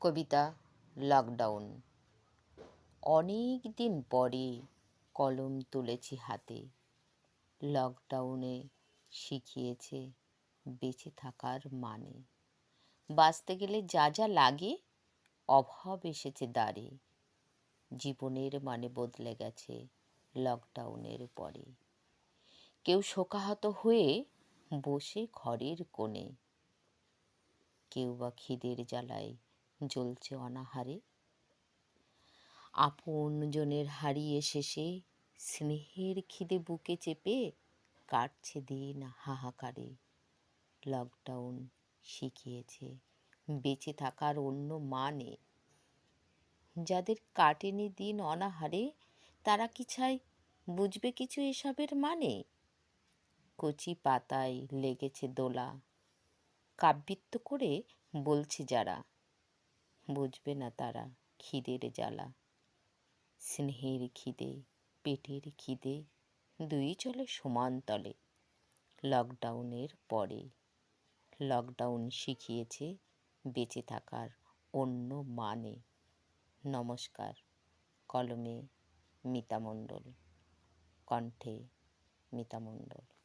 কবিতা lockdown. অনেক দিন পরে কলম তুলেছি হাতে। লকডাউনে শিখিয়েছে বেঁচে থাকার মানে। বাঁচতে গেলে যা যা লাগে অভাব এসেছে দ্বারে। জীবনের মানে বদলে গেছে লকডাউনের পরে। কেউ শোকাহত হয়ে বসে ঘরের কোণে, কেউ বা খিদের জ্বালায় জ্বলছে অনাহারে। আপনজনের হারিয়ে শেষে স্নেহের খিদে বুকে চেপে কাটছে দিন হাহাকারে। লকডাউন শিখিয়েছে বেঁচে থাকার অন্য মানে। যাদের কাটেনি দিন অনাহারে তারা কি চায় বুঝবে কিছু এসবের মানে? কচি পাতায় লেগেছে দোলা, কাব্যিত্ব করে বলছে যারা, বুঝবে না তারা খিদের জ্বালা। স্নেহের খিদে, পেটের খিদে দুই চলে সমান তলে লকডাউনের পরে। লকডাউন শিখিয়েছে বেঁচে থাকার অন্য মানে। নমস্কার। কলমে মিতা মণ্ডল, কণ্ঠে মিতা মণ্ডল।